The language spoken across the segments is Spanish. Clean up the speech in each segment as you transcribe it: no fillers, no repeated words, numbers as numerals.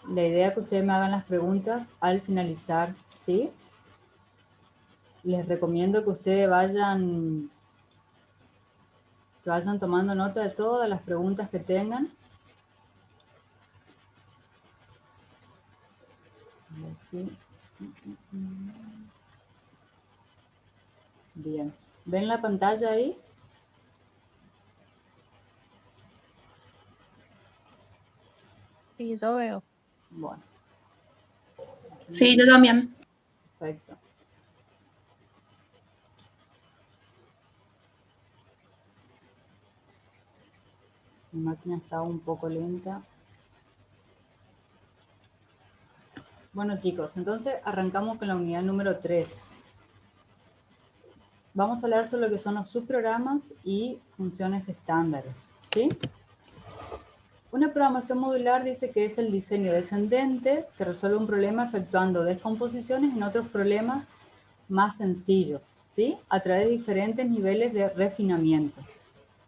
La idea es que ustedes me hagan las preguntas al finalizar, ¿sí? Les recomiendo que ustedes vayan tomando nota de todas las preguntas que tengan. ¿Sí? Bien. ¿Ven la pantalla ahí? Sí, yo veo. Bueno. Sí, yo también. Perfecto. Mi máquina está un poco lenta. Bueno, chicos, entonces arrancamos con la unidad número 3. Vamos a hablar sobre lo que son los subprogramas y funciones estándares, ¿sí? Una programación modular dice que es el diseño descendente que resuelve un problema efectuando descomposiciones en otros problemas más sencillos, ¿sí? A través de diferentes niveles de refinamiento.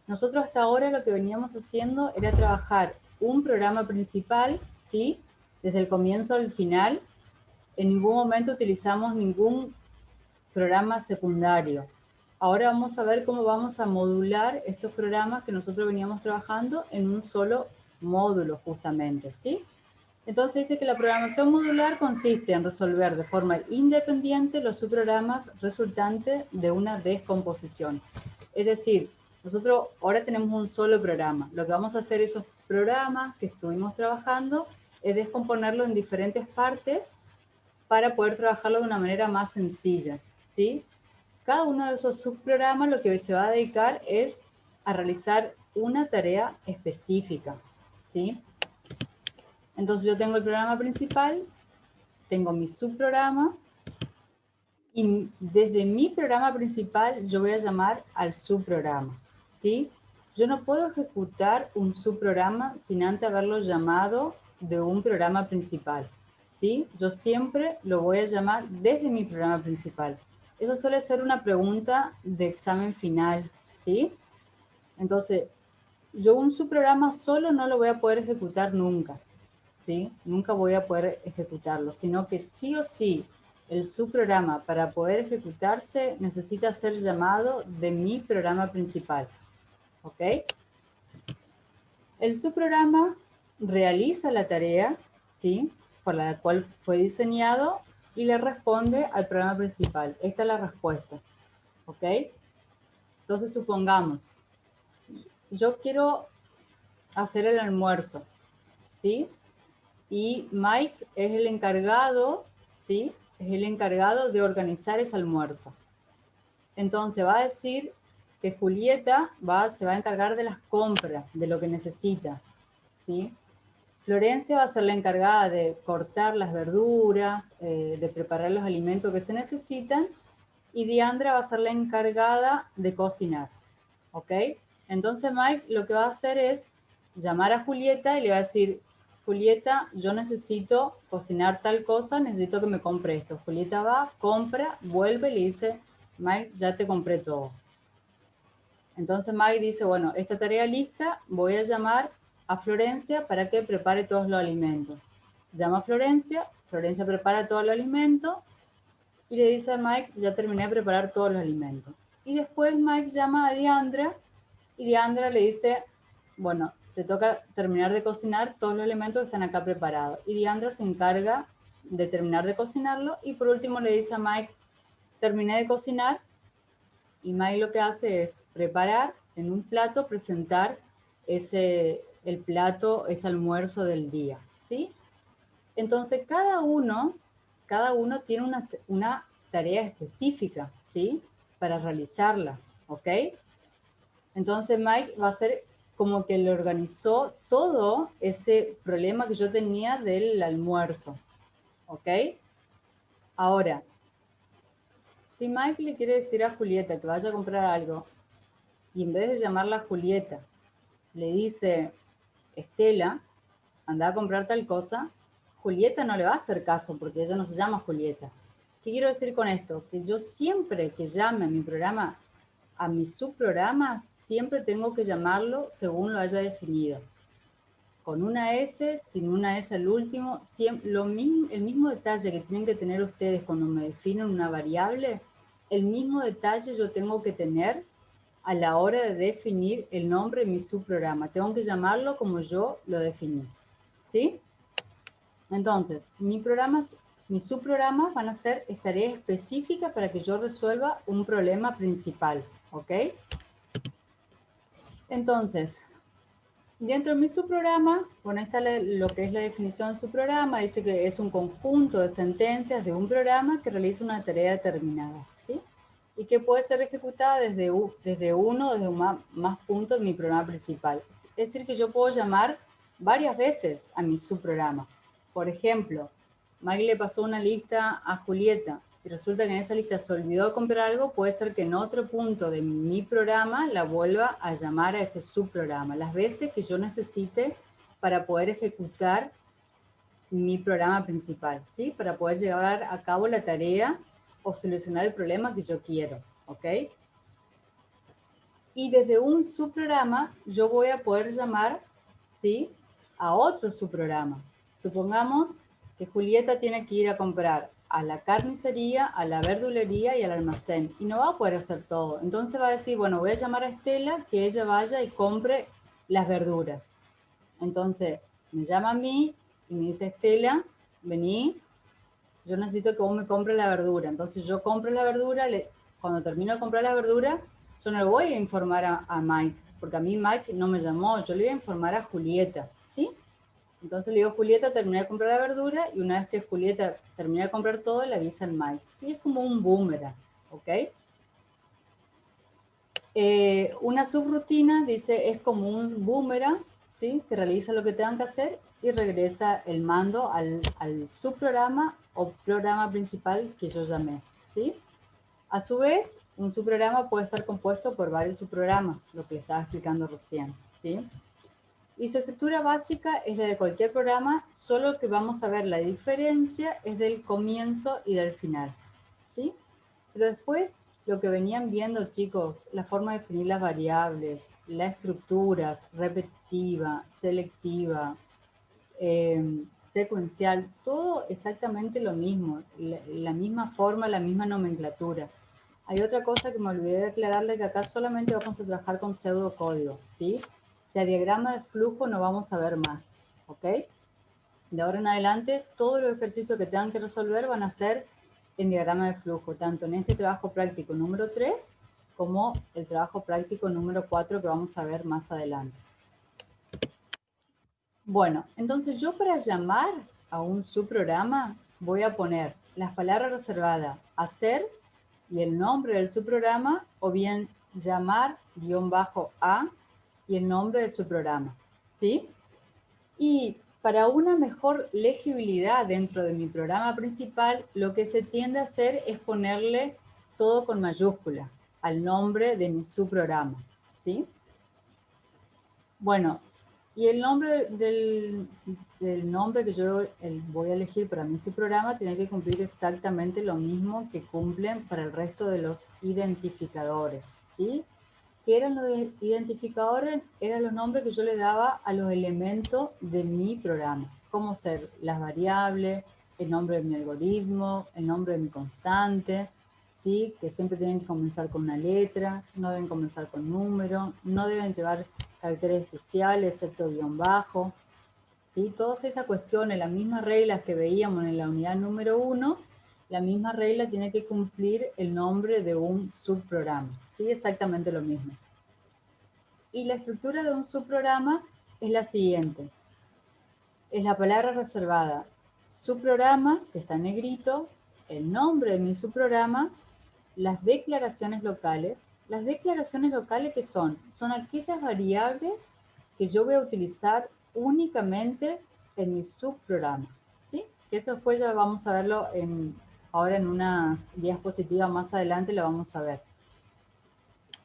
Nosotros hasta ahora lo que veníamos haciendo era trabajar un programa principal, ¿sí? Desde el comienzo al final. En ningún momento utilizamos ningún programa secundario. Ahora vamos a ver cómo vamos a modular estos programas que nosotros veníamos trabajando en un solo módulo justamente, ¿sí? Entonces dice que la programación modular consiste en resolver de forma independiente los subprogramas resultantes de una descomposición. Es decir, nosotros ahora tenemos un solo programa. Lo que vamos a hacer esos programas que estuvimos trabajando es descomponerlo en diferentes partes para poder trabajarlo de una manera más sencilla, ¿sí? Cada uno de esos subprogramas lo que se va a dedicar es a realizar una tarea específica, ¿sí? Entonces yo tengo el programa principal, tengo mi subprograma y desde mi programa principal yo voy a llamar al subprograma, ¿sí? Yo no puedo ejecutar un subprograma sin antes haberlo llamado de un programa principal, ¿sí? Yo siempre lo voy a llamar desde mi programa principal. Eso suele ser una pregunta de examen final, ¿sí? Entonces, yo un subprograma solo no lo voy a poder ejecutar nunca, ¿sí? Nunca voy a poder ejecutarlo, sino que sí o sí el subprograma para poder ejecutarse necesita ser llamado de mi programa principal, ¿ok? El subprograma realiza la tarea, ¿sí? Por la cual fue diseñado y le responde al programa principal. Esta es la respuesta, ¿ok? Entonces supongamos, yo quiero hacer el almuerzo, ¿sí? Y Mike es el encargado, ¿sí? Es el encargado de organizar ese almuerzo. Entonces va a decir que Julieta se va a encargar de las compras, de lo que necesita, ¿sí? Florencia va a ser la encargada de cortar las verduras, de preparar los alimentos que se necesitan, y Diandra va a ser la encargada de cocinar, ¿ok? Entonces Mike lo que va a hacer es llamar a Julieta y le va a decir, Julieta, yo necesito cocinar tal cosa, necesito que me compre esto. Julieta va, compra, vuelve y le dice, Mike, ya te compré todo. Entonces Mike dice, bueno, esta tarea lista, voy a llamar a Florencia para que prepare todos los alimentos. Llama a Florencia, Florencia prepara todos los alimentos y le dice a Mike, ya terminé de preparar todos los alimentos. Y después Mike llama a Diandra y Diandra le dice, bueno, te toca terminar de cocinar todos los elementos que están acá preparados. Y Diandra se encarga de terminar de cocinarlo y por último le dice a Mike, terminé de cocinar, y Mike lo que hace es preparar en un plato, presentar el plato, ese almuerzo del día, ¿sí? Entonces cada uno tiene una tarea específica, ¿sí? Para realizarla, ¿ok? Entonces Mike va a ser como que le organizó todo ese problema que yo tenía del almuerzo, ¿ok? Ahora, si Mike le quiere decir a Julieta que vaya a comprar algo y en vez de llamarla Julieta, le dice, Estela, anda a comprar tal cosa, Julieta no le va a hacer caso porque ella no se llama Julieta. ¿Qué quiero decir con esto? Que yo siempre que llame a mi programa, a mis subprogramas, siempre tengo que llamarlo según lo haya definido. con una S, sin una S al último, siempre, el mismo detalle que tienen que tener ustedes cuando me definen una variable, el mismo detalle yo tengo que tener a la hora de definir el nombre de mi subprograma. Tengo que llamarlo como yo lo definí, ¿sí? Entonces, mis subprogramas van a ser tareas específicas para que yo resuelva un problema principal, ¿ok? Entonces, dentro de mi subprograma, bueno, está lo que es la definición de subprograma, dice que es un conjunto de sentencias de un programa que realiza una tarea determinada, ¿sí? Y que puede ser ejecutada desde uno o desde más puntos de mi programa principal. Es decir, que yo puedo llamar varias veces a mi subprograma. Por ejemplo, Mike le pasó una lista a Julieta y resulta que en esa lista se olvidó de comprar algo, puede ser que en otro punto de mi programa la vuelva a llamar a ese subprograma, las veces que yo necesite para poder ejecutar mi programa principal, ¿sí? Para poder llevar a cabo la tarea o solucionar el problema que yo quiero, ¿ok? Y desde un subprograma yo voy a poder llamar, ¿sí?, a otro subprograma. Supongamos que Julieta tiene que ir a comprar a la carnicería, a la verdulería y al almacén. Y no va a poder hacer todo. Entonces va a decir, bueno, voy a llamar a Estela que ella vaya y compre las verduras. Entonces me llama a mí y me dice, Estela, vení, yo necesito que vos me compres la verdura. Entonces yo compro la verdura, cuando termino de comprar la verdura, yo no le voy a informar a Mike, porque a mí Mike no me llamó, yo le voy a informar a Julieta, ¿sí? Entonces le digo, Julieta, terminé de comprar la verdura, y una vez que Julieta termina de comprar todo, le avisa al Mike. Sí, es como un boomerang, ¿ok? Una subrutina, dice, es como un boomerang, ¿sí?, que realiza lo que tengan que hacer y regresa el mando al subprograma o programa principal que yo llamé, ¿sí? A su vez, un subprograma puede estar compuesto por varios subprogramas, lo que les estaba explicando recién, ¿sí? Y su estructura básica es la de cualquier programa, solo que vamos a ver la diferencia es del comienzo y del final, ¿sí? Pero después, lo que venían viendo, chicos, la forma de definir las variables, las estructuras, repetitiva, selectiva, secuencial, todo exactamente lo mismo, la misma forma, la misma nomenclatura. Hay otra cosa que me olvidé de aclararle, que acá solamente vamos a trabajar con pseudocódigo, ¿sí? O sea, diagrama de flujo no vamos a ver más, ¿ok? De ahora en adelante, todos los ejercicios que tengan que resolver van a ser en diagrama de flujo, tanto en este trabajo práctico número 3 como el trabajo práctico número 4 que vamos a ver más adelante. Bueno, entonces yo para llamar a un subprograma voy a poner las palabras reservadas hacer y el nombre del subprograma, o bien llamar _a y el nombre del subprograma, ¿sí? Y para una mejor legibilidad dentro de mi programa principal, lo que se tiende a hacer es ponerle todo con mayúscula al nombre de mi subprograma, ¿sí? Bueno, y el nombre del nombre que yo voy a elegir para mi subprograma tiene que cumplir exactamente lo mismo que cumplen para el resto de los identificadores, ¿sí? ¿Qué eran los identificadores? Eran los nombres que yo le daba a los elementos de mi programa, como ser las variables, el nombre de mi algoritmo, el nombre de mi constante, ¿sí? Que siempre tienen que comenzar con una letra, no deben comenzar con número, no deben llevar caracteres especiales, excepto guión bajo, ¿sí? Todas esas cuestiones, las mismas reglas que veíamos en la unidad número 1, la misma regla tiene que cumplir el nombre de un subprograma, ¿sí? Exactamente lo mismo. Y la estructura de un subprograma es la siguiente. Es la palabra reservada subprograma, que está en negrito, el nombre de mi subprograma, las declaraciones locales. Las declaraciones locales, ¿qué son? Son aquellas variables que yo voy a utilizar únicamente en mi subprograma, ¿sí? Que eso después ya vamos a verlo ahora en unas diapositivas más adelante, lo vamos a ver.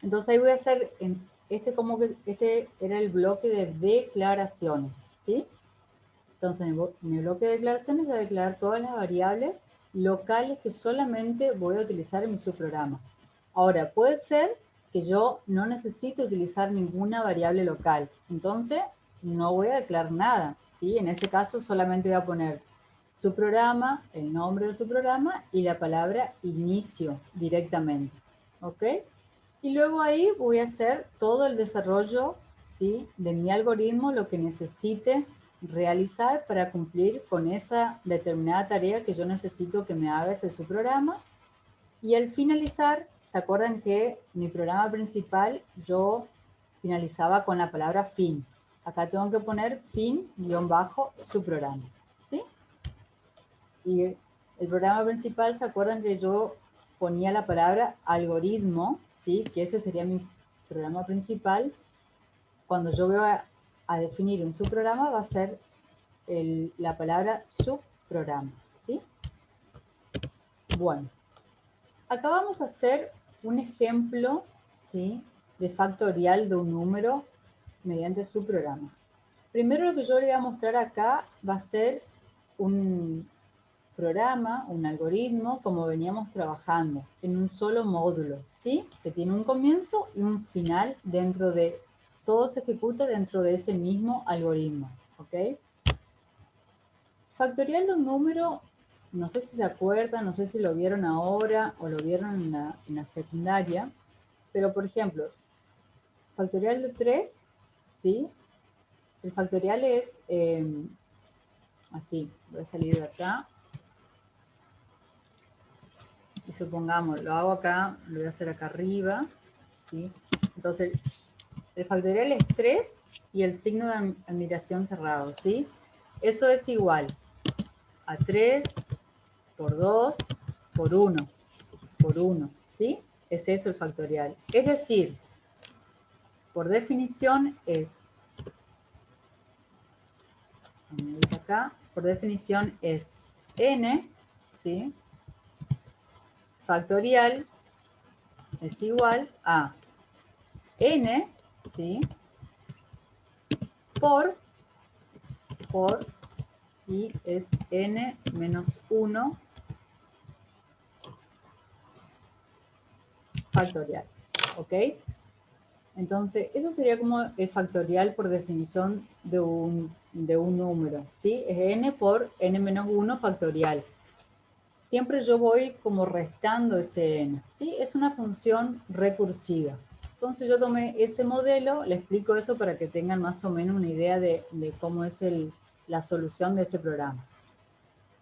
Entonces ahí voy a hacer, este era el bloque de declaraciones, ¿sí? Entonces en el bloque de declaraciones voy a declarar todas las variables locales que solamente voy a utilizar en mi subprograma. Ahora, puede ser que yo no necesite utilizar ninguna variable local. Entonces, no voy a declarar nada, ¿sí? En ese caso solamente voy a poner su programa, el nombre de su programa y la palabra inicio directamente, ¿ok? Y luego ahí voy a hacer todo el desarrollo, ¿sí?, de mi algoritmo, lo que necesite realizar para cumplir con esa determinada tarea que yo necesito que me haga ese su programa. Y al finalizar, ¿se acuerdan que mi programa principal yo finalizaba con la palabra fin? Acá tengo que poner fin guión bajo su programa, ¿sí? Y el programa principal, ¿se acuerdan que yo ponía la palabra algoritmo? ¿Sí? Que ese sería mi programa principal. Cuando yo voy a definir un subprograma va a ser la palabra subprograma, ¿sí? Bueno, acá vamos a hacer un ejemplo, ¿sí?, de factorial de un número mediante subprogramas. Primero lo que yo le voy a mostrar acá va a ser un programa, un algoritmo, como veníamos trabajando, en un solo módulo, ¿sí? Que tiene un comienzo y un final dentro de, todo se ejecuta dentro de ese mismo algoritmo, ¿ok? Factorial de un número, no sé si se acuerdan, no sé si lo vieron ahora o lo vieron en la secundaria, pero por ejemplo, factorial de 3, ¿sí? El factorial es así, voy a salir de acá. Y supongamos, lo hago acá, lo voy a hacer acá arriba, ¿sí? Entonces, el factorial es 3 y el signo de admiración cerrado, ¿sí? Eso es igual a 3 por 2 por 1, ¿sí? Es eso el factorial. Es decir, por definición es, acá, por definición es n, ¿sí? Factorial es igual a n, ¿sí?, por, y es n menos 1 factorial, ¿ok? Entonces, eso sería como el factorial por definición de un número, ¿sí? Es n por n menos 1 factorial. Siempre yo voy como restando ese n, ¿sí? Es una función recursiva. Entonces yo tomé ese modelo, le explico eso para que tengan más o menos una idea de cómo es la solución de ese programa.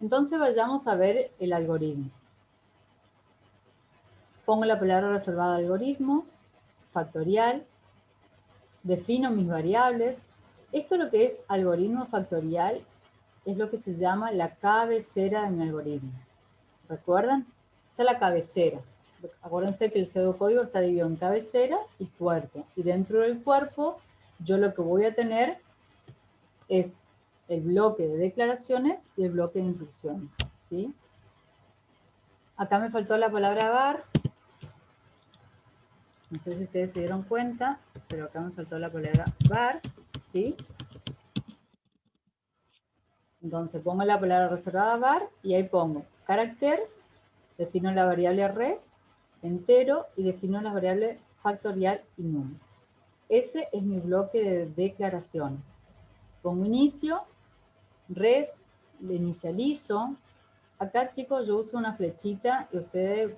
Entonces vayamos a ver el algoritmo. Pongo la palabra reservada algoritmo, factorial, defino mis variables. Esto lo que es algoritmo factorial es lo que se llama la cabecera de mi algoritmo. ¿Recuerdan? Esa es la cabecera. Acuérdense que el pseudocódigo está dividido en cabecera y cuerpo. Y dentro del cuerpo, yo lo que voy a tener es el bloque de declaraciones y el bloque de instrucciones, ¿sí? Acá me faltó la palabra var. No sé si ustedes se dieron cuenta, pero acá me faltó la palabra var, ¿sí? Entonces pongo la palabra reservada var y ahí pongo carácter, defino la variable res, entero y defino las variables factorial y número. Ese es mi bloque de declaraciones. Pongo inicio, res, le inicializo. Acá, chicos, yo uso una flechita y ustedes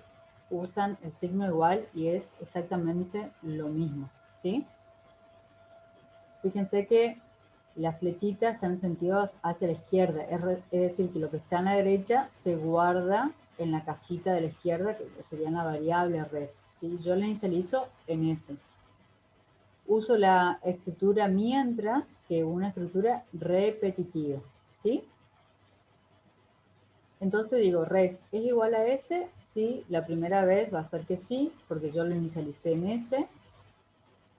usan el signo igual y es exactamente lo mismo, ¿sí? Fíjense que las flechitas están sentidas hacia la izquierda, es decir, que lo que está en la derecha se guarda en la cajita de la izquierda, que sería una variable res, ¿sí? Yo la inicializo en ese. Uso la estructura mientras que una estructura repetitiva, ¿sí? Entonces digo, res es igual a s, sí, la primera vez va a ser que sí, porque yo lo inicialicé en s.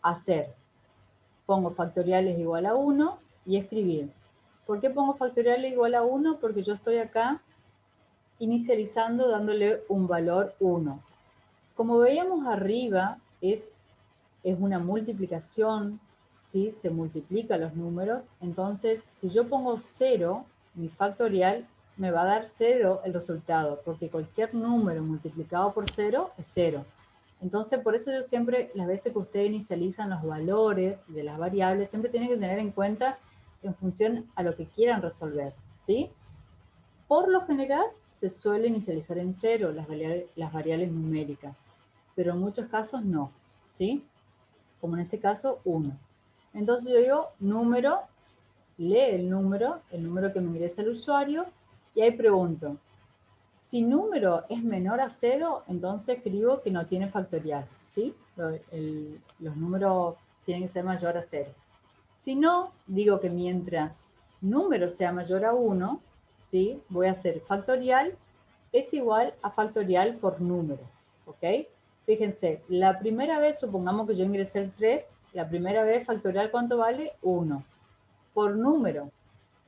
Hacer, pongo factorial es igual a 1 y escribir. ¿Por qué pongo factorial es igual a 1? Porque yo estoy acá inicializando dándole un valor 1. Como veíamos arriba, es una multiplicación, ¿sí? Se multiplican los números. Entonces, si yo pongo 0, mi factorial me va a dar 0 el resultado, porque cualquier número multiplicado por 0 es 0. Entonces, por eso yo siempre, las veces que ustedes inicializan los valores de las variables, siempre tienen que tener en cuenta en función a lo que quieran resolver, ¿sí? Por lo general, se suele inicializar en 0 las variables numéricas, pero en muchos casos no, ¿sí? Como en este caso, 1. Entonces yo digo número, lee el número que me ingresa el usuario, y ahí pregunto, si número es menor a 0, entonces escribo que no tiene factorial, ¿sí? Los números tienen que ser mayor a 0. Si no, digo que mientras número sea mayor a 1, ¿sí? Voy a hacer factorial es igual a factorial por número, ¿ok? Fíjense, la primera vez, supongamos que yo ingresé el 3, la primera vez factorial, ¿cuánto vale? 1. Por número,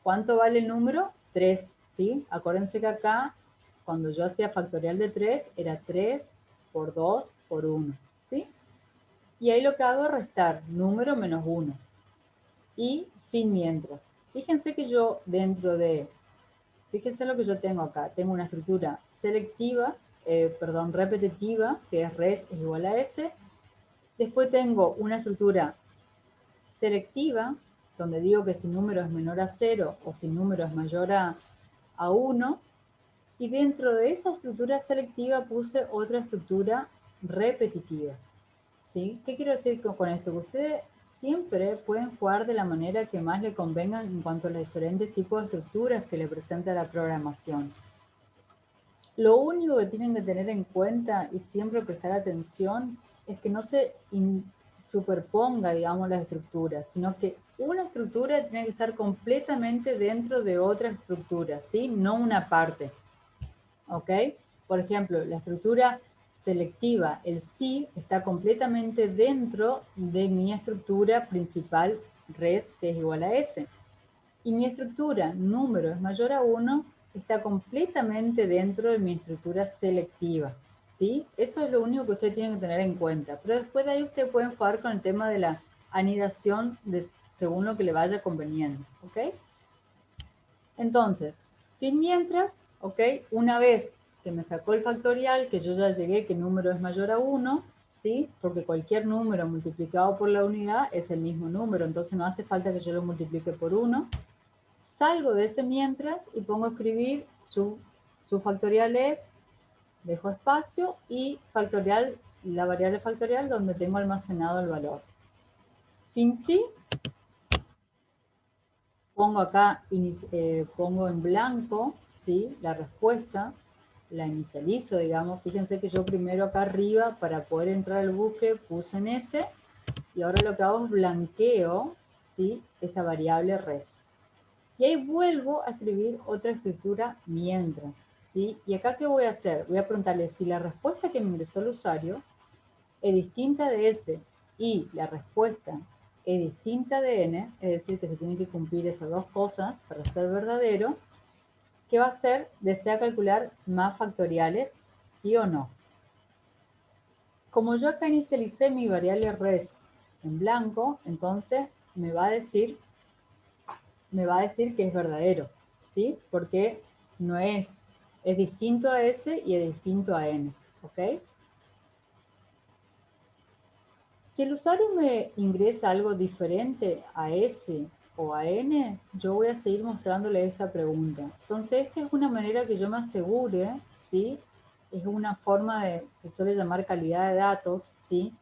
¿cuánto vale el número? 3, ¿sí? Acuérdense que acá, cuando yo hacía factorial de 3, era 3 por 2 por 1, ¿sí? Y ahí lo que hago es restar número menos 1. Y fin mientras. Fíjense que yo fíjense lo que yo tengo acá. Tengo una estructura selectiva, repetitiva, que es res es igual a s. Después tengo una estructura selectiva, donde digo que si número es menor a 0 o si número es mayor a 1. Y dentro de esa estructura selectiva puse otra estructura repetitiva. ¿Sí? ¿Qué quiero decir con esto? Que ustedes siempre pueden jugar de la manera que más le convenga en cuanto a los diferentes tipos de estructuras que le presenta la programación. Lo único que tienen que tener en cuenta y siempre prestar atención es que no se superponga, digamos, las estructuras, sino que una estructura tiene que estar completamente dentro de otra estructura, ¿sí? No una parte. ¿Ok? Por ejemplo, la estructura selectiva, el sí, está completamente dentro de mi estructura principal res, que es igual a s. Y mi estructura número es mayor a 1, está completamente dentro de mi estructura selectiva. ¿Sí? Eso es lo único que ustedes tienen que tener en cuenta. Pero después de ahí ustedes pueden jugar con el tema de la anidación según lo que le vaya conveniendo. ¿Ok? Entonces, fin mientras, ¿ok? Una vez que me sacó el factorial, que yo ya llegué que el número es mayor a 1, ¿sí? Porque cualquier número multiplicado por la unidad es el mismo número, entonces no hace falta que yo lo multiplique por 1. Salgo de ese mientras y pongo a escribir su factorial es, dejo espacio y factorial, la variable factorial donde tengo almacenado el valor. Fin sí. Pongo acá, pongo en blanco, ¿sí? La respuesta, la inicializo, digamos. Fíjense que yo primero acá arriba, para poder entrar al bucle, puse en S, y ahora lo que hago es blanqueo, ¿sí? Esa variable res. Y ahí vuelvo a escribir otra escritura mientras, ¿sí? Y acá, ¿qué voy a hacer? Voy a preguntarle si la respuesta que me ingresó el usuario es distinta de S y la respuesta es distinta de N, es decir, que se tienen que cumplir esas dos cosas para ser verdadero, ¿qué va a hacer? ¿Desea calcular más factoriales? ¿Sí o no? Como yo acá inicialicé mi variable res en blanco, entonces me va a decir que es verdadero, ¿sí? Porque no es distinto a S y es distinto a N, ¿ok? Si el usuario me ingresa algo diferente a S o a N, yo voy a seguir mostrándole esta pregunta. Entonces, esta es una manera que yo me asegure, ¿sí? Es una forma se suele llamar calidad de datos, ¿sí?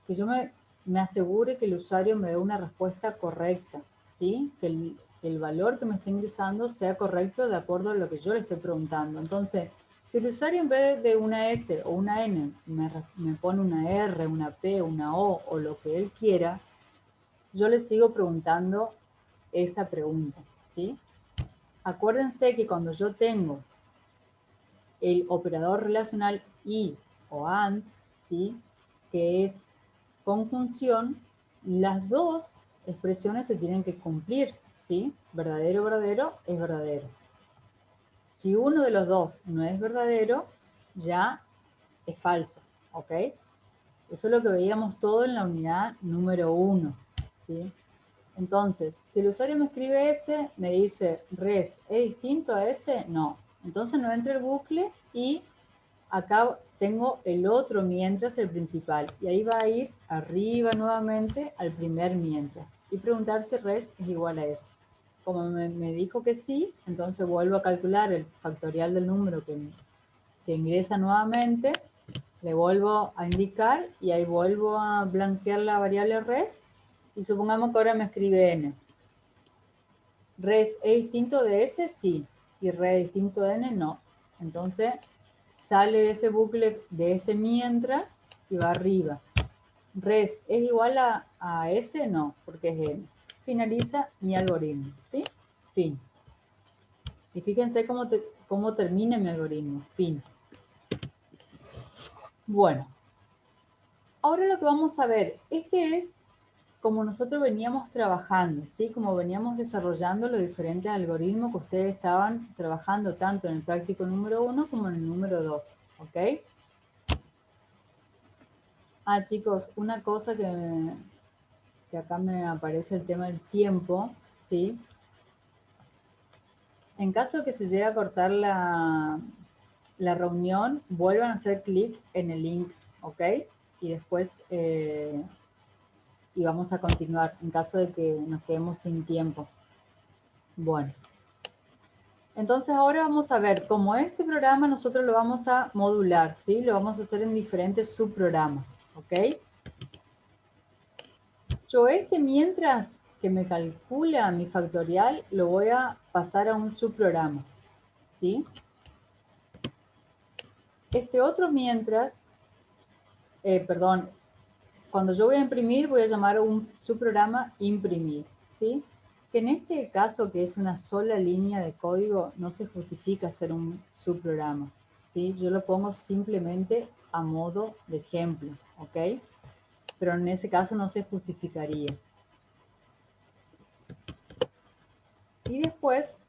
Que yo me asegure que el usuario me dé una respuesta correcta, ¿sí? Que el valor que me está ingresando sea correcto de acuerdo a lo que yo le estoy preguntando. Entonces, si el usuario en vez de una S o una N me pone una R, una P, una O o lo que él quiera, yo le sigo preguntando esa pregunta, ¿sí? Acuérdense que cuando yo tengo el operador relacional y o AND, ¿sí? Que es conjunción, las dos expresiones se tienen que cumplir, ¿sí? Verdadero, verdadero, es verdadero. Si uno de los dos no es verdadero, ya es falso, ¿ok? Eso es lo que veíamos todo en la unidad número 1, ¿sí? Entonces, si el usuario me escribe S, me dice res, ¿es distinto a S? No. Entonces no entra el bucle y acá tengo el otro mientras el principal. Y ahí va a ir arriba nuevamente al primer mientras. Y preguntar si res es igual a ese. Como me dijo que sí, entonces vuelvo a calcular el factorial del número que ingresa nuevamente. Le vuelvo a indicar y ahí vuelvo a blanquear la variable res. Y supongamos que ahora me escribe n. ¿Res es distinto de S? Sí. Y res es distinto de n, no. Entonces sale de ese bucle de este mientras y va arriba. ¿Res es igual a S? No, porque es n. Finaliza mi algoritmo, ¿sí? Fin. Y fíjense cómo termina mi algoritmo. Fin. Bueno. Ahora lo que vamos a ver, este es como nosotros veníamos trabajando, ¿sí? Como veníamos desarrollando los diferentes algoritmos que ustedes estaban trabajando tanto en el práctico número 1 como en el número 2, ¿ok? Ah, chicos, una cosa que acá me aparece el tema del tiempo, ¿sí? En caso de que se llegue a cortar la reunión, vuelvan a hacer clic en el link, ¿ok? Y después... y vamos a continuar en caso de que nos quedemos sin tiempo. Bueno, entonces ahora vamos a ver cómo este programa nosotros lo vamos a modular, ¿sí? Lo vamos a hacer en diferentes subprogramas, ¿ok? Yo mientras que me calcula mi factorial, lo voy a pasar a un subprograma, ¿sí? Este otro mientras, perdón, cuando yo voy a imprimir, voy a llamar a un subprograma imprimir, ¿sí? Que en este caso, que es una sola línea de código, no se justifica hacer un subprograma, ¿sí? Yo lo pongo simplemente a modo de ejemplo, ¿ok? Pero en ese caso no se justificaría. Y después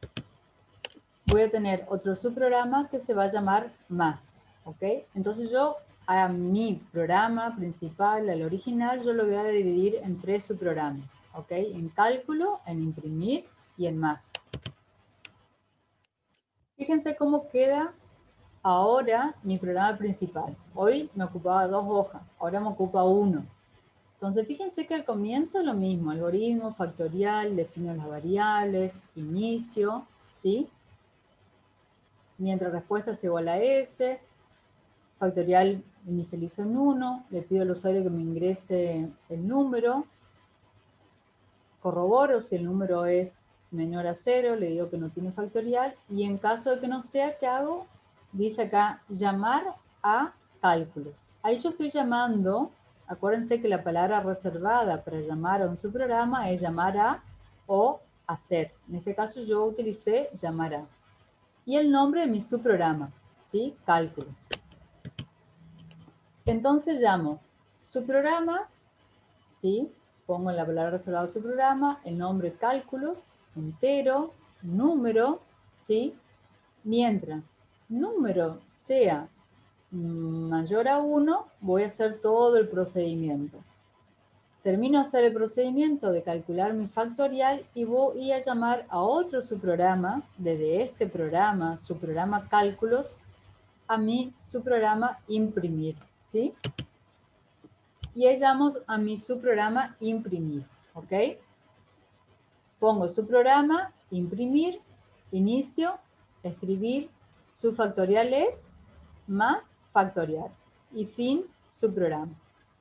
voy a tener otro subprograma que se va a llamar más, ¿ok? Entonces yo a mi programa principal, al original, yo lo voy a dividir en 3 subprogramas, ¿ok? En cálculo, en imprimir y en más. Fíjense cómo queda ahora mi programa principal. Hoy me ocupaba 2 hojas, ahora me ocupa 1. Entonces fíjense que al comienzo es lo mismo, algoritmo, factorial, defino las variables, inicio, ¿sí? Mientras respuesta es igual a S, factorial inicializo en 1, le pido al usuario que me ingrese el número, corroboro si el número es menor a 0, le digo que no tiene factorial, y en caso de que no sea, ¿qué hago? Dice acá, llamar a cálculos. Ahí yo estoy llamando, acuérdense que la palabra reservada para llamar a un subprograma es llamar a o hacer. En este caso yo utilicé llamar a. Y el nombre de mi subprograma, ¿sí? Cálculos. Entonces llamo subprograma, ¿sí? Pongo en la palabra reservada subprograma, el nombre cálculos, entero, número, ¿sí? Mientras número sea mayor a 1, voy a hacer todo el procedimiento. Termino de hacer el procedimiento de calcular mi factorial y voy a llamar a otro subprograma, desde este programa, subprograma cálculos, a mi subprograma imprimir, ¿sí? Y ahí llamo a mi subprograma imprimir, ¿ok? Pongo subprograma, imprimir, inicio, escribir, subfactorial es, más factorial, y fin subprograma,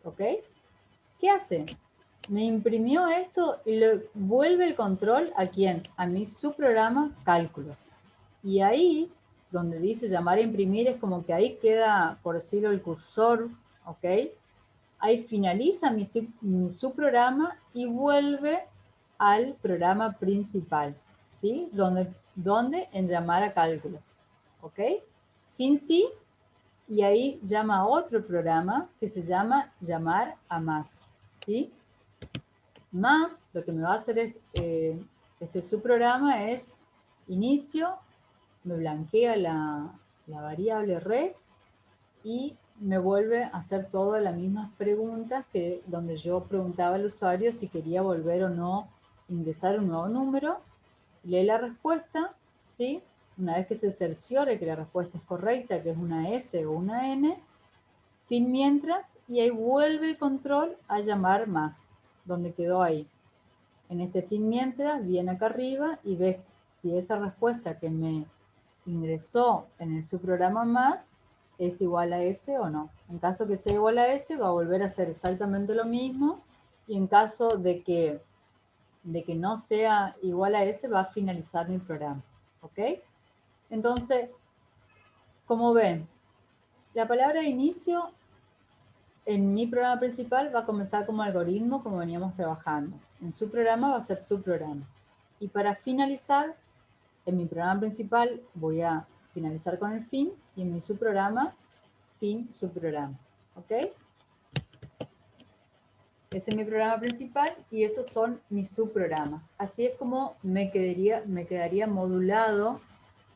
¿ok? ¿Qué hace? Me imprimió esto y le vuelve el control ¿a quién? A mi subprograma cálculos. Y ahí, donde dice llamar a imprimir, es como que ahí queda, por decirlo, el cursor, ¿ok? Ahí finaliza mi subprograma y vuelve al programa principal, ¿sí? Donde en llamar a cálculos, ¿ok? Fin sí, y ahí llama a otro programa que se llama llamar a más, ¿sí? Más, lo que me va a hacer este subprograma es inicio, me blanquea la variable res y me vuelve a hacer todas las mismas preguntas que donde yo preguntaba al usuario si quería volver o no ingresar un nuevo número, lee la respuesta, ¿sí? Una vez que se cerciore que la respuesta es correcta, que es una S o una N, fin mientras, y ahí vuelve el control a llamar más, donde quedó ahí. En este fin mientras, viene acá arriba y ves si esa respuesta que me ingresó en el subprograma más es igual a ese o no. En caso que sea igual a ese, va a volver a hacer exactamente lo mismo, y en caso de que no sea igual a ese, va a finalizar mi programa. ¿Ok? Entonces, como ven, la palabra inicio en mi programa principal va a comenzar como algoritmo, como veníamos trabajando. En su programa va a ser su programa. Y para finalizar, en mi programa principal voy a finalizar con el fin, y en mi subprograma, fin, subprograma. ¿Ok? Ese es mi programa principal y esos son mis subprogramas. Así es como me quedaría modulado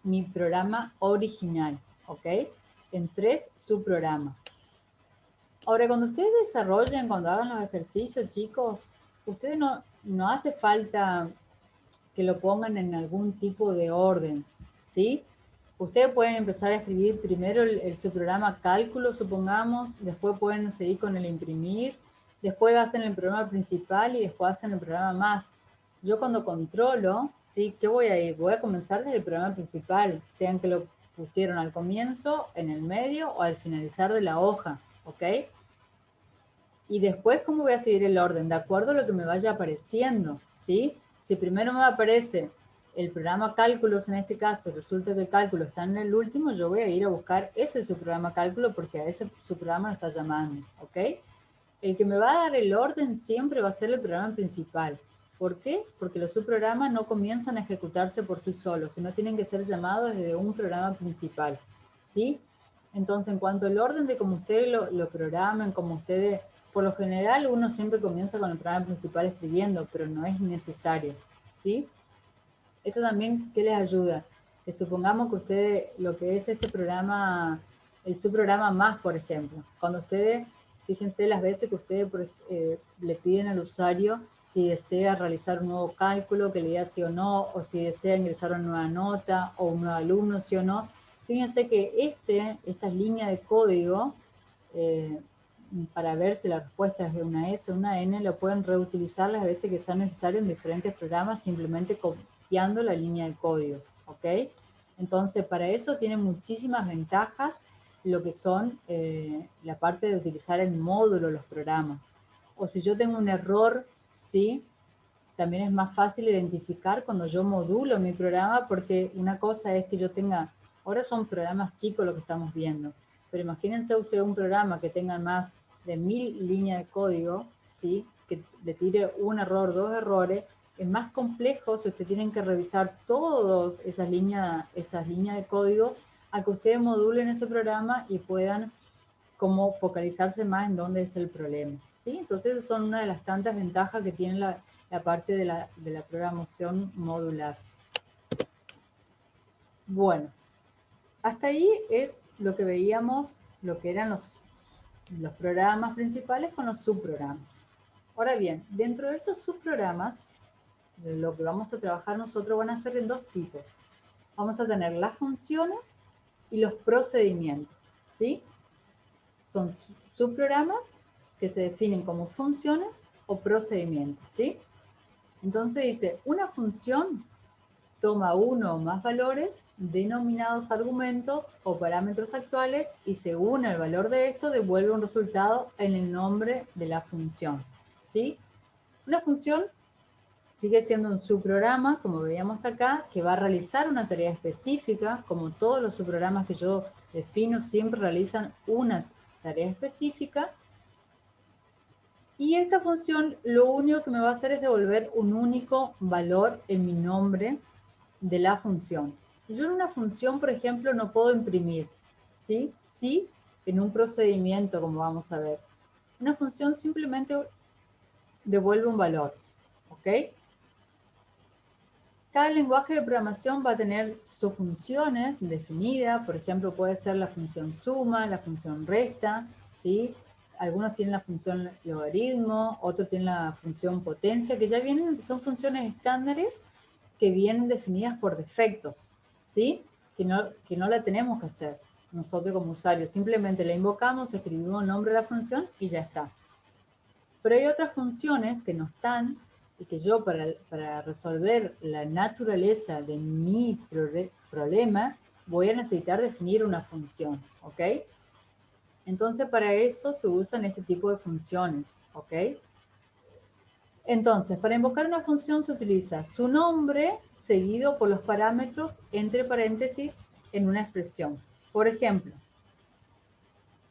mi programa original. ¿Ok? En 3 subprogramas. Ahora, cuando ustedes desarrollen, cuando hagan los ejercicios, chicos, ustedes no hace falta que lo pongan en algún tipo de orden, ¿sí? Ustedes pueden empezar a escribir primero su programa cálculo, supongamos, después pueden seguir con el imprimir, después hacen el programa principal y después hacen el programa más. Yo cuando controlo, ¿sí? ¿Qué voy a ir? Voy a comenzar desde el programa principal, sean que lo pusieron al comienzo, en el medio o al finalizar de la hoja, ¿ok? Y después, ¿cómo voy a seguir el orden? De acuerdo a lo que me vaya apareciendo, ¿sí? Si primero me aparece el programa cálculos, en este caso, resulta que el cálculo está en el último, yo voy a ir a buscar ese subprograma cálculo porque a ese subprograma lo está llamando, ¿ok? El que me va a dar el orden siempre va a ser el programa principal. ¿Por qué? Porque los subprogramas no comienzan a ejecutarse por sí solos, sino tienen que ser llamados desde un programa principal, ¿sí? Entonces, en cuanto al orden de cómo ustedes lo programen, como ustedes, por lo general uno siempre comienza con el programa principal escribiendo, pero no es necesario, ¿sí? Esto también, ¿qué les ayuda? Que supongamos que ustedes, lo que es este programa, el subprograma más, por ejemplo, cuando ustedes, fíjense las veces que ustedes le piden al usuario si desea realizar un nuevo cálculo, que le diga sí o no, o si desea ingresar una nueva nota o un nuevo alumno, sí o no. Fíjense que estas líneas de código, eh, para ver si la respuesta es de una S o una N, lo pueden reutilizar las veces que sea necesario en diferentes programas, simplemente copiando la línea de código, ¿ok? Entonces, para eso tiene muchísimas ventajas lo que son la parte de utilizar el módulo, los programas. O si yo tengo un error, ¿sí? También es más fácil identificar cuando yo modulo mi programa, porque una cosa es que yo tenga, ahora son programas chicos lo que estamos viendo, pero imagínense usted un programa que tenga más de 1000 líneas de código, ¿sí? Que le tire un error, 2 errores, es más complejo si ustedes tienen que revisar todas esas líneas de código, a que ustedes modulen ese programa y puedan como focalizarse más en dónde es el problema, ¿sí? Entonces son una de las tantas ventajas que tiene la parte de la programación modular. Bueno, hasta ahí es lo que veíamos, lo que eran los programas principales con los subprogramas. Ahora bien, dentro de estos subprogramas, lo que vamos a trabajar nosotros van a ser en 2 tipos. Vamos a tener las funciones y los procedimientos, ¿sí? Son subprogramas que se definen como funciones o procedimientos, ¿sí? Entonces dice, una función toma uno o más valores denominados argumentos o parámetros actuales y según el valor de esto devuelve un resultado en el nombre de la función, ¿sí? Una función sigue siendo un subprograma, como veíamos acá, que va a realizar una tarea específica, como todos los subprogramas que yo defino siempre realizan una tarea específica. Y esta función lo único que me va a hacer es devolver un único valor en mi nombre de la función. Yo en una función, por ejemplo, no puedo imprimir, ¿sí? Sí, en un procedimiento, como vamos a ver. Una función simplemente devuelve un valor, ¿ok? Cada lenguaje de programación va a tener sus funciones definidas, por ejemplo, puede ser la función suma, la función resta, ¿sí? Algunos tienen la función logaritmo, otros tienen la función potencia, que ya son funciones estándares que vienen definidas por defectos, ¿sí? Que no la tenemos que hacer. nosotros como usuarios. Simplemente la invocamos, escribimos el nombre de la función y ya está. Pero hay otras funciones que no están y que yo para resolver la naturaleza de mi problema voy a necesitar definir una función, ¿ok? Entonces para eso se usan este tipo de funciones, ¿ok? Entonces, para invocar una función se utiliza su nombre seguido por los parámetros entre paréntesis en una expresión. Por ejemplo,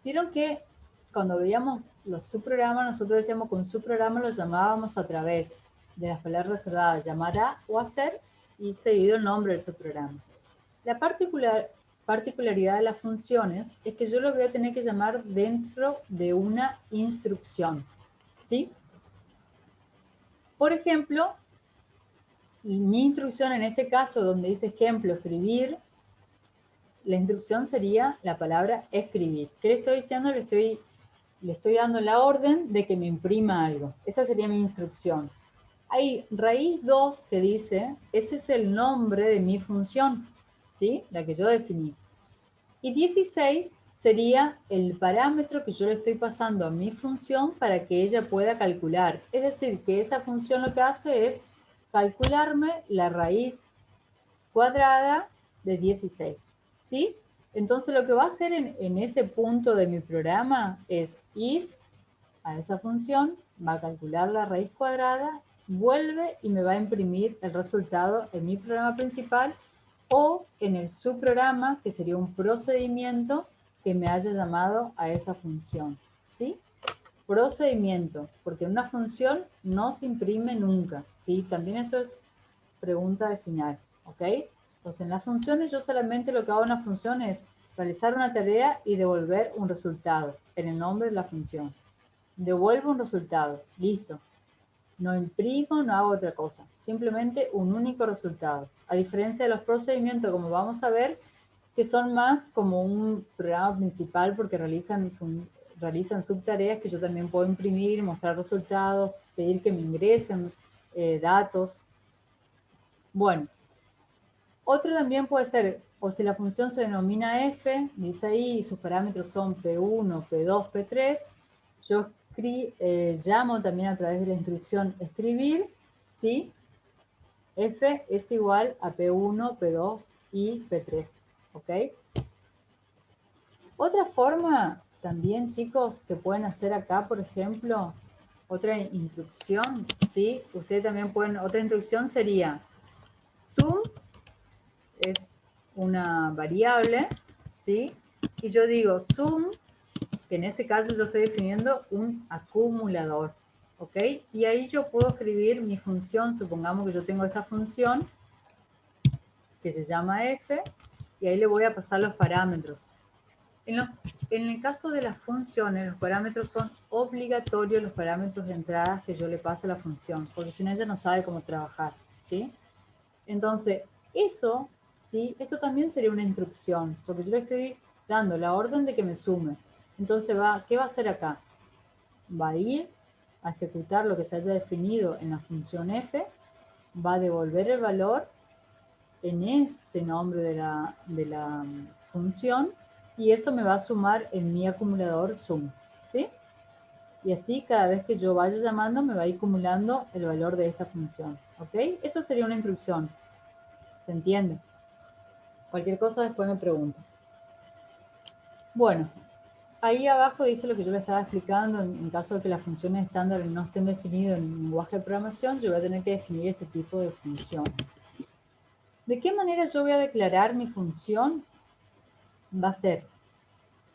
vieron que cuando veíamos los subprogramas, nosotros decíamos que un subprograma lo llamábamos a través de las palabras reservadas llamar a o hacer y seguido el nombre del subprograma. La particularidad de las funciones es que yo lo voy a tener que llamar dentro de una instrucción, ¿sí? Por ejemplo, mi instrucción en este caso, donde dice ejemplo, escribir, la instrucción sería la palabra escribir. ¿Qué le estoy diciendo? Le estoy dando la orden de que me imprima algo. Esa sería mi instrucción. Hay raíz 2 que dice, ese es el nombre de mi función, ¿sí? La que yo definí. Y 16 sería el parámetro que yo le estoy pasando a mi función para que ella pueda calcular. Es decir, que esa función lo que hace es calcularme la raíz cuadrada de 16, ¿sí? Entonces lo que va a hacer en ese punto de mi programa es ir a esa función, va a calcular la raíz cuadrada, vuelve y me va a imprimir el resultado en mi programa principal o en el subprograma, que sería un procedimiento que me haya llamado a esa función, ¿sí? Procedimiento, porque una función no se imprime nunca, ¿sí? También eso es pregunta de final, ¿ok? Entonces, en las funciones yo solamente lo que hago en una función es realizar una tarea y devolver un resultado en el nombre de la función. Devuelvo un resultado, listo. No imprimo, no hago otra cosa. Simplemente un único resultado. A diferencia de los procedimientos, como vamos a ver, que son más como un programa principal porque realizan subtareas que yo también puedo imprimir, mostrar resultados, pedir que me ingresen datos. Bueno, otro también puede ser, o si la función se denomina f, dice ahí, y sus parámetros son p1, p2, p3, yo llamo también a través de la instrucción escribir, ¿sí? F es igual a P1, P2 y P3, ¿ok? Otra forma también, chicos, que pueden hacer acá, por ejemplo, otra instrucción, ¿sí? Ustedes también pueden, otra instrucción sería sum, es una variable, ¿sí? Y yo digo sum, que en ese caso yo estoy definiendo un acumulador, ¿ok? Y ahí yo puedo escribir mi función, supongamos que yo tengo esta función que se llama f, y ahí le voy a pasar los parámetros. En el caso de las funciones, los parámetros son obligatorios, los parámetros de entrada que yo le paso a la función, porque si no ella no sabe cómo trabajar, ¿sí? Entonces, eso, ¿sí? Esto también sería una instrucción, porque yo le estoy dando la orden de que me sume. Entonces, ¿qué va a hacer acá? Va a ir a ejecutar lo que se haya definido en la función f, va a devolver el valor en ese nombre de la función y eso me va a sumar en mi acumulador sum, ¿sí? Y así cada vez que yo vaya llamando me va a ir acumulando el valor de esta función, ¿ok? Eso sería una instrucción. ¿Se entiende? Cualquier cosa después me pregunta. Bueno, ahí abajo dice lo que yo le estaba explicando. En caso de que las funciones estándar no estén definidas en un lenguaje de programación, yo voy a tener que definir este tipo de funciones. ¿De qué manera yo voy a declarar mi función? Va a ser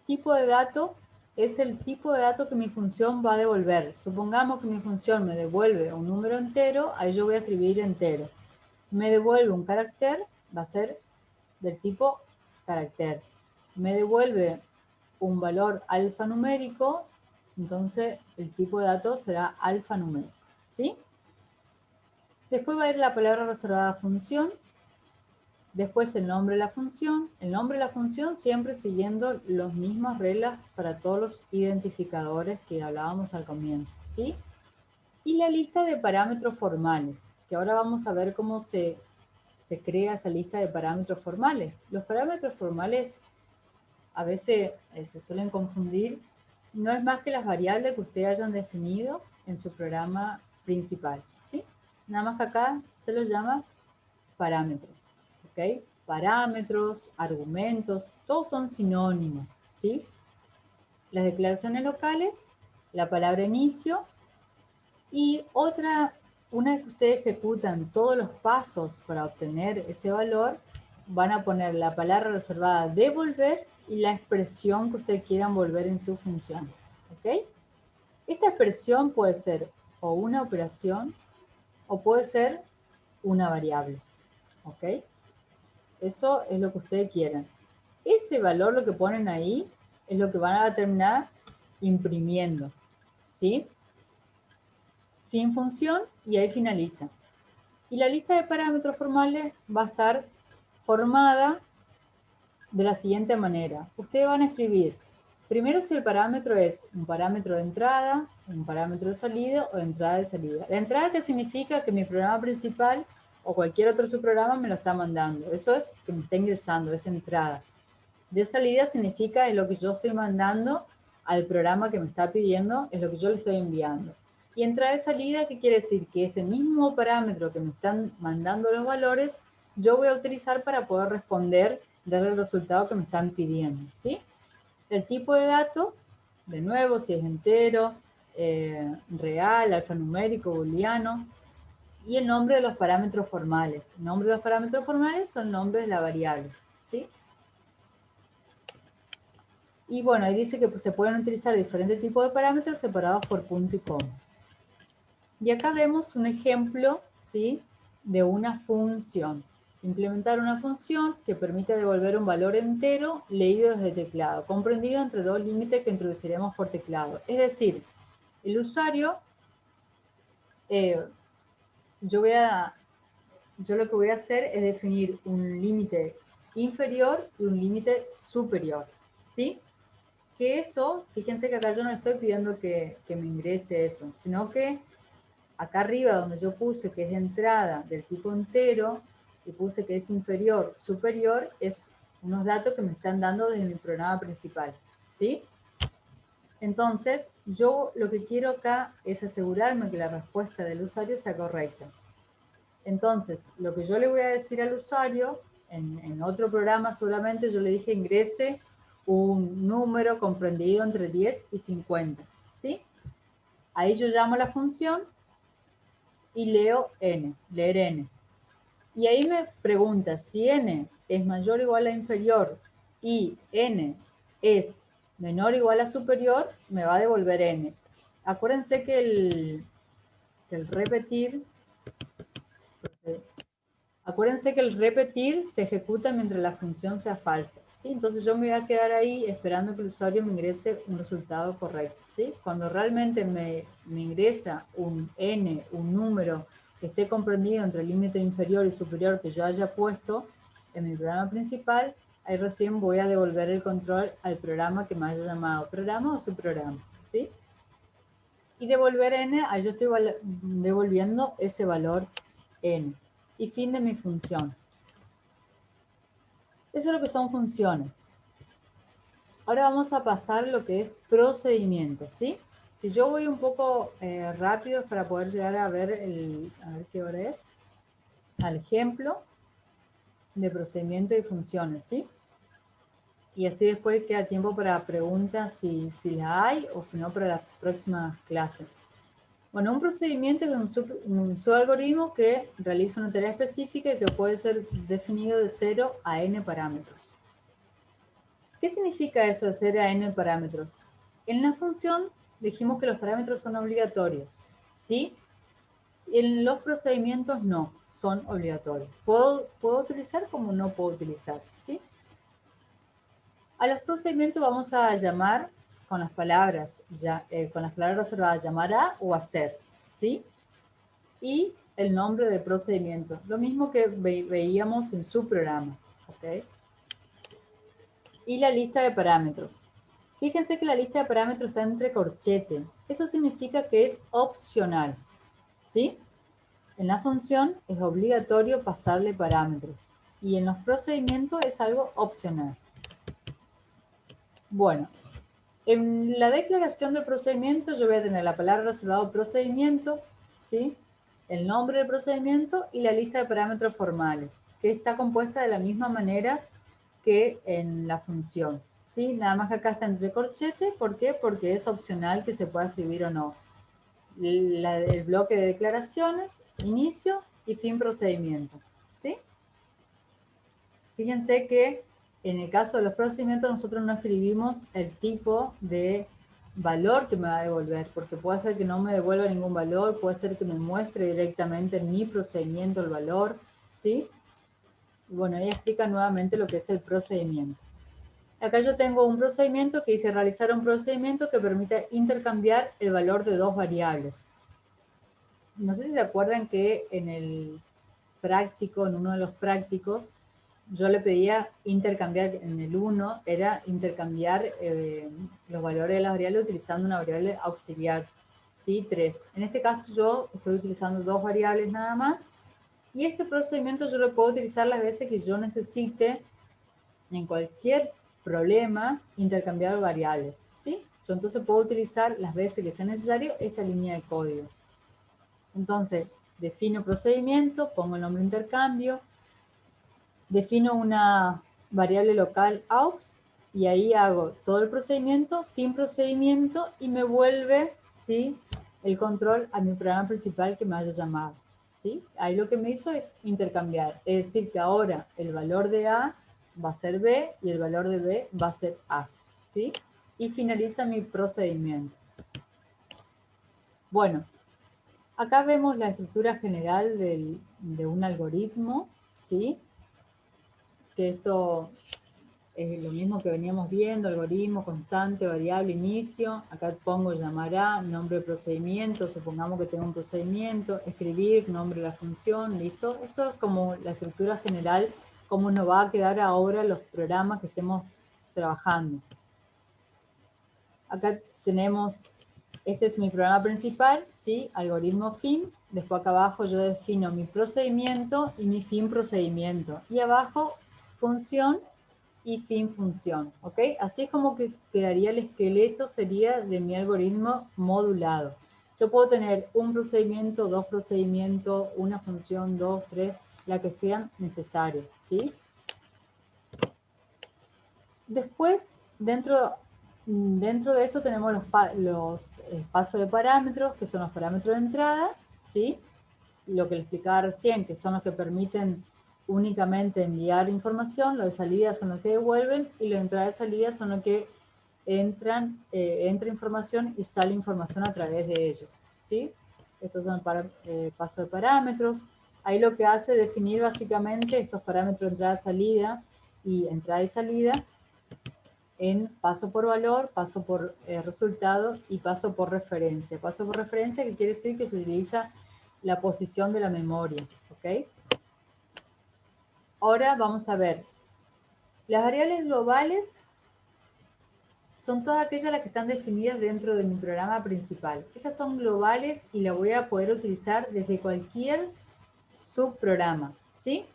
tipo de dato, es el tipo de dato que mi función va a devolver. Supongamos que mi función me devuelve un número entero, ahí yo voy a escribir entero. Me devuelve un carácter, va a ser del tipo carácter. Me devuelve un valor alfanumérico, entonces el tipo de dato será alfanumérico, ¿sí? Después va a ir la palabra reservada función, después el nombre de la función, el nombre de la función siempre siguiendo las mismas reglas para todos los identificadores que hablábamos al comienzo, ¿sí? Y la lista de parámetros formales, que ahora vamos a ver cómo se crea esa lista de parámetros formales. Los parámetros formales a veces se suelen confundir, no es más que las variables que ustedes hayan definido en su programa principal, ¿sí? Nada más que acá se los llama parámetros, ¿ok? Parámetros, argumentos, todos son sinónimos, ¿sí? Las declaraciones locales, la palabra inicio y una vez que ustedes ejecutan todos los pasos para obtener ese valor, van a poner la palabra reservada devolver y la expresión que ustedes quieran volver en su función, ¿ok? Esta expresión puede ser o una operación o puede ser una variable, ¿ok? Eso es lo que ustedes quieran. Ese valor, lo que ponen ahí, es lo que van a terminar imprimiendo, ¿sí? Fin función y ahí finaliza. Y la lista de parámetros formales va a estar formada de la siguiente manera. Ustedes van a escribir primero si el parámetro es un parámetro de entrada, un parámetro de salida o de entrada y salida. La entrada que significa que mi programa principal o cualquier otro subprograma me lo está mandando. Eso es que me está ingresando, es entrada. De salida significa es lo que yo estoy mandando al programa que me está pidiendo, es lo que yo le estoy enviando. Y entrada y salida, ¿qué quiere decir? Que ese mismo parámetro que me están mandando los valores, yo voy a utilizar para poder responder, darle el resultado que me están pidiendo, ¿sí? El tipo de dato, de nuevo, si es entero, real, alfanumérico, booleano, y el nombre de los parámetros formales. El nombre de los parámetros formales son nombres de la variable, ¿sí? Y bueno, ahí dice que se pueden utilizar diferentes tipos de parámetros separados por punto y coma. Y acá vemos un ejemplo, ¿sí?, de una función. Implementar una función que permite devolver un valor entero leído desde teclado, comprendido entre dos límites que introduciremos por teclado. Es decir, el usuario, yo lo que voy a hacer es definir un límite inferior y un límite superior, ¿sí? Que eso, fíjense que acá yo no estoy pidiendo que me ingrese eso, sino que acá arriba donde yo puse que es de entrada del tipo entero y puse que es inferior, superior, es unos datos que me están dando desde mi programa principal, ¿sí? Entonces, yo lo que quiero acá es asegurarme que la respuesta del usuario sea correcta. Entonces, lo que yo le voy a decir al usuario, en otro programa seguramente yo le dije ingrese un número comprendido entre 10 y 50, ¿sí? Ahí yo llamo a la función y leo n, leer n. Y ahí me pregunta si n es mayor o igual a inferior y n es menor o igual a superior, me va a devolver n. Acuérdense que el repetir... Acuérdense que el repetir se ejecuta mientras la función sea falsa, ¿sí? Entonces yo me voy a quedar ahí esperando que el usuario me ingrese un resultado correcto, ¿sí? Cuando realmente me ingresa un n, un número que esté comprendido entre el límite inferior y superior que yo haya puesto en mi programa principal, ahí recién voy a devolver el control al programa que me haya llamado programa o subprograma, ¿sí? Y devolver n, ahí yo estoy devolviendo ese valor n. Y fin de mi función. Eso es lo que son funciones. Ahora vamos a pasar lo que es procedimientos, ¿sí? Si yo voy un poco rápido para poder llegar a ver a ver qué hora es, al ejemplo de procedimiento y funciones, ¿sí? Y así después queda tiempo para preguntas si las hay o si no para la próxima clase. Bueno, un procedimiento es un subalgoritmo que realiza una tarea específica y que puede ser definido de 0 a n parámetros. ¿Qué significa eso de 0 a n parámetros? En la función dijimos que los parámetros son obligatorios, ¿sí? En los procedimientos no, son obligatorios. Puedo utilizar como no puedo utilizar, ¿sí? A los procedimientos vamos a llamar con las palabras reservadas, llamar a o hacer, ¿sí? Y el nombre del procedimiento, lo mismo que veíamos en su programa, ¿ok? Y la lista de parámetros. Fíjense que la lista de parámetros está entre corchete. Eso significa que es opcional, ¿sí? En la función es obligatorio pasarle parámetros y en los procedimientos es algo opcional. Bueno, en la declaración del procedimiento yo voy a tener la palabra reservado procedimiento, ¿sí? El nombre del procedimiento y la lista de parámetros formales, que está compuesta de la misma manera que en la función, ¿sí? Nada más que acá está entre corchetes. ¿Por qué? Porque es opcional que se pueda escribir o no. El bloque de declaraciones, inicio y fin procedimiento, ¿sí? Fíjense que en el caso de los procedimientos nosotros no escribimos el tipo de valor que me va a devolver, porque puede ser que no me devuelva ningún valor, puede ser que me muestre directamente en mi procedimiento el valor, ¿sí? Bueno, ahí explica nuevamente lo que es el procedimiento. Acá yo tengo un procedimiento que dice realizar un procedimiento que permita intercambiar el valor de dos variables. No sé si se acuerdan que en el práctico, en uno de los prácticos, yo le pedía intercambiar, en el 1 era intercambiar los valores de las variables utilizando una variable auxiliar, ¿sí? 3. En este caso yo estoy utilizando dos variables nada más y este procedimiento yo lo puedo utilizar las veces que yo necesite en cualquier problema intercambiar variables, ¿sí? Yo entonces puedo utilizar las veces que sea necesario esta línea de código. Entonces, defino procedimiento, pongo el nombre de intercambio, defino una variable local aux y ahí hago todo el procedimiento, fin procedimiento y me vuelve, ¿sí?, el control a mi programa principal que me haya llamado, ¿sí? Ahí lo que me hizo es intercambiar, es decir, que ahora el valor de A va a ser B y el valor de B va a ser A, ¿sí? Y finaliza mi procedimiento. Bueno, acá vemos la estructura general de un algoritmo, ¿sí? Que esto es lo mismo que veníamos viendo, algoritmo, constante, variable, inicio. Acá pongo llamará, nombre de procedimiento, supongamos que tengo un procedimiento, escribir, nombre de la función, listo. Esto es como la estructura general, cómo nos va a quedar ahora los programas que estemos trabajando. Acá tenemos, este es mi programa principal, ¿sí? Algoritmo fin. Después acá abajo yo defino mi procedimiento y mi fin procedimiento. Y abajo función y fin función, ¿ok? Así es como que quedaría el esqueleto, sería de mi algoritmo modulado. Yo puedo tener un procedimiento, dos procedimientos, una función, dos, tres, la que sean necesarias, ¿sí? Después, dentro de esto tenemos los pasos de parámetros, que son los parámetros de entradas, ¿sí? Lo que les explicaba recién, que son los que permiten únicamente enviar información, los de salida son los que devuelven, y los de entrada y salida son los que entra información y sale información a través de ellos, ¿sí? Estos son pasos de parámetros. Ahí lo que hace es definir básicamente estos parámetros de entrada y salida, en paso por valor, paso por resultado y paso por referencia. Paso por referencia que quiere decir que se utiliza la posición de la memoria, ¿ok? Ahora vamos a ver. Las variables globales son todas aquellas las que están definidas dentro de mi programa principal. Esas son globales y las voy a poder utilizar desde cualquier subprograma, ¿sí?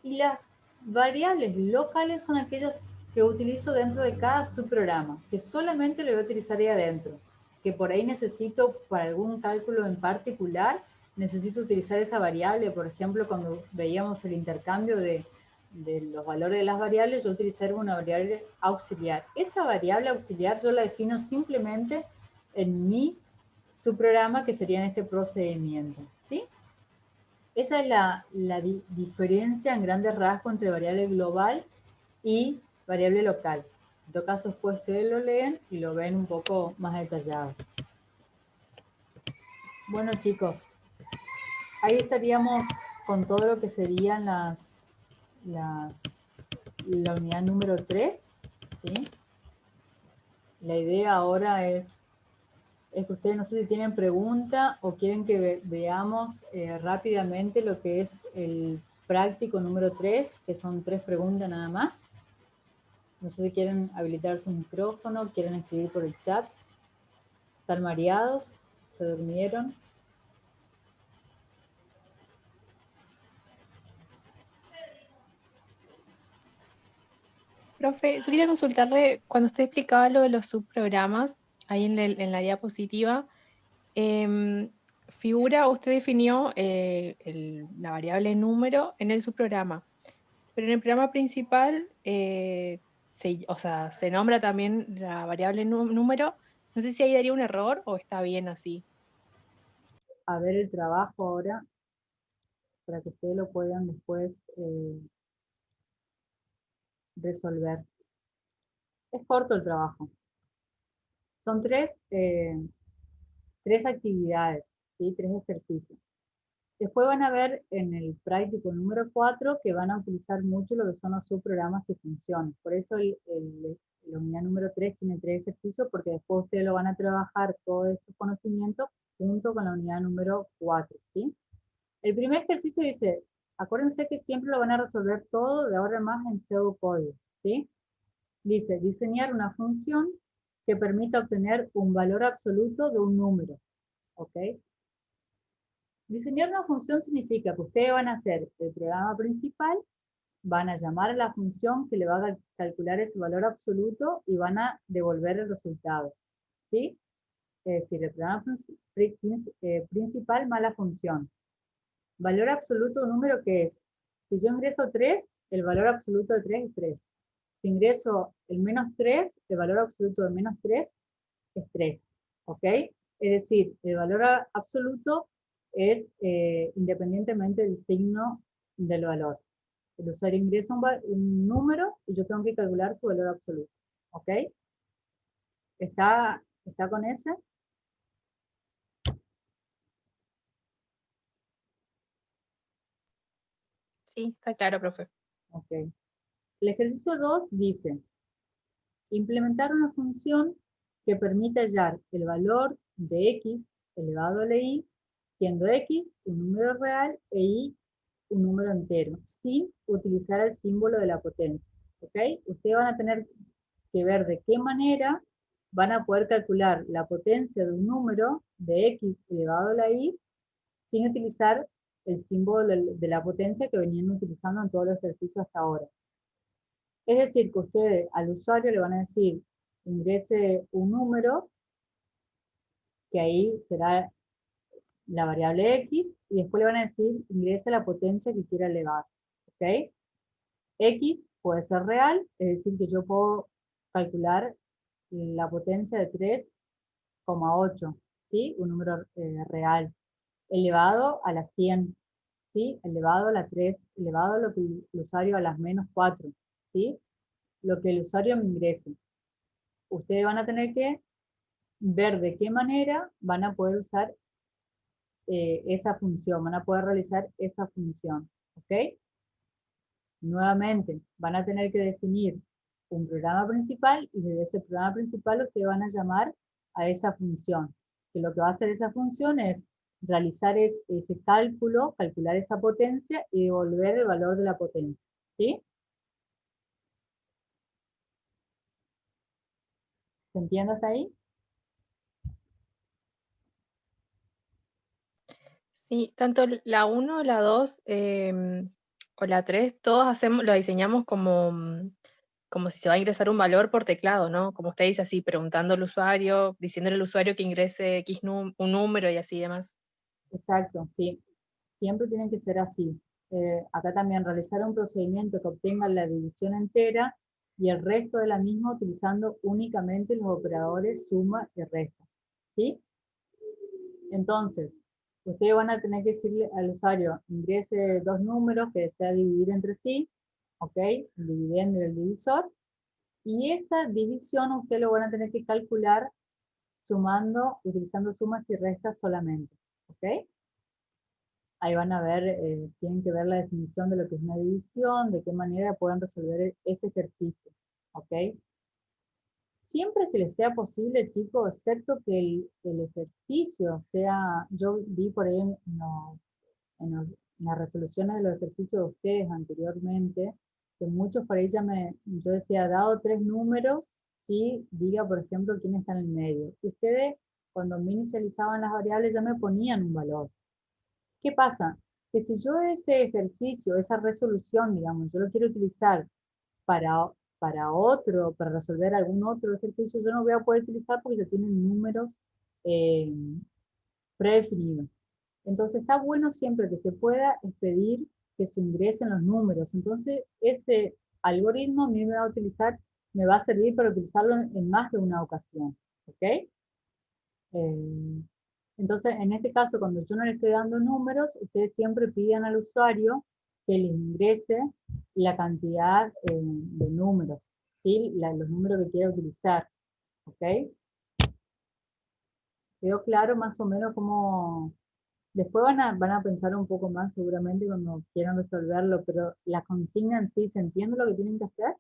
Y las variables locales son aquellas que utilizo dentro de cada subprograma, que solamente lo voy a utilizar ahí adentro, que por ahí necesito para algún cálculo en particular, necesito utilizar esa variable. Por ejemplo, cuando veíamos el intercambio de los valores de las variables, yo utilicé una variable auxiliar. Esa variable auxiliar yo la defino simplemente en mi subprograma, que sería en este procedimiento, ¿sí? Esa es la diferencia en grandes rasgos entre variable global y variable local. En todo caso, después ustedes lo leen y lo ven un poco más detallado. Bueno, chicos, ahí estaríamos con todo lo que serían la unidad número 3, ¿sí? La idea ahora es que ustedes, no sé si tienen pregunta o quieren que veamos rápidamente lo que es el práctico número 3, que son 3 preguntas nada más. No sé si quieren habilitar su micrófono, quieren escribir por el chat. ¿Están mareados? ¿Se durmieron? Profe, yo quería consultarle, cuando usted explicaba lo de los subprogramas, ahí en la diapositiva, figura, usted definió la variable número en el subprograma, pero en el programa principal, o sea, se nombra también la variable número. No sé si ahí daría un error o está bien así. A ver el trabajo ahora, para que ustedes lo puedan después resolver. Es corto el trabajo. Son tres actividades, ¿sí? 3 ejercicios. Después van a ver en el práctico número 4 que van a utilizar mucho lo que son los subprogramas y funciones. Por eso la unidad número 3 tiene 3 ejercicios, porque después ustedes lo van a trabajar todos estos conocimientos junto con la unidad número 4, ¿sí? El primer ejercicio dice, acuérdense que siempre lo van a resolver todo de ahora en más en pseudocódigo, ¿sí? Dice, diseñar una función que permita obtener un valor absoluto de un número, ¿ok? Diseñar una función significa que ustedes van a hacer el programa principal, van a llamar a la función que le va a calcular ese valor absoluto y van a devolver el resultado, ¿sí? Es decir, el programa principal más la función. Valor absoluto de un número que es, si yo ingreso 3, el valor absoluto de 3 es 3. Si ingreso el menos 3, el valor absoluto de menos 3 es 3. ¿Ok? Es decir, el valor absoluto es independientemente del signo del valor. El usuario ingresa un número y yo tengo que calcular su valor absoluto. ¿Ok? ¿Está con ese? Sí, está claro, profe. Ok. El ejercicio 2 dice, implementar una función que permita hallar el valor de x elevado a la y, siendo x un número real e y un número entero, sin utilizar el símbolo de la potencia. ¿Ok? Ustedes van a tener que ver de qué manera van a poder calcular la potencia de un número de x elevado a la y sin utilizar el símbolo de la potencia que venían utilizando en todos los ejercicios hasta ahora. Es decir, que ustedes al usuario le van a decir, ingrese un número, que ahí será la variable x, y después le van a decir, ingrese la potencia que quiera elevar. ¿Ok? X puede ser real, es decir, que yo puedo calcular la potencia de 3,8, ¿sí? Un número real, elevado a las 100, ¿sí? Elevado a la 3, elevado a lo que el usuario a las menos 4, ¿sí? Lo que el usuario me ingrese. Ustedes van a tener que ver de qué manera van a poder usar esa función, van a poder realizar esa función, ¿ok? Nuevamente, van a tener que definir un programa principal y desde ese programa principal ustedes van a llamar a esa función, que lo que va a hacer esa función es realizar ese cálculo, calcular esa potencia y devolver el valor de la potencia, ¿sí? ¿Se entiende hasta ahí? Sí, tanto la 1, la 2 o la 3, todos lo diseñamos como, como si se va a ingresar un valor por teclado, ¿no? Como usted dice así, preguntando al usuario, diciéndole al usuario que ingrese un número y así demás. Exacto, sí. Siempre tienen que ser así. Acá también realizar un procedimiento que obtenga la división entera y el resto de la misma utilizando únicamente los operadores suma y resta. ¿Sí? Entonces, ustedes van a tener que decirle al usuario, ingrese dos números que desea dividir entre sí, ¿ok? Dividiendo el divisor, y esa división ustedes lo van a tener que calcular sumando, utilizando sumas y restas solamente, ¿ok? Ahí van a ver, tienen que ver la definición de lo que es una división, de qué manera pueden resolver ese ejercicio, ¿ok? Siempre que les sea posible, chicos, excepto que el ejercicio sea, yo vi por ahí en las resoluciones de los ejercicios de ustedes anteriormente, que muchos por ahí yo decía, dado 3 números, sí, diga, por ejemplo, quién está en el medio. Y ustedes, cuando me inicializaban las variables, ya me ponían un valor. ¿Qué pasa? Que si yo ese ejercicio, esa resolución, digamos, yo lo quiero utilizar para para resolver algún otro ejercicio, yo no voy a poder utilizar porque ya tienen números predefinidos. Entonces está bueno siempre que se pueda pedir que se ingresen los números. Entonces ese algoritmo a mí me va a servir para utilizarlo en más de una ocasión. ¿Ok? Entonces, en este caso, cuando yo no le estoy dando números, ustedes siempre pidan al usuario que les ingrese la cantidad de números, ¿sí? Los números que quiera utilizar. ¿Ok? ¿Quedó claro más o menos cómo? Después van a pensar un poco más seguramente cuando quieran resolverlo, pero la consigna en sí, ¿se entiende lo que tienen que hacer?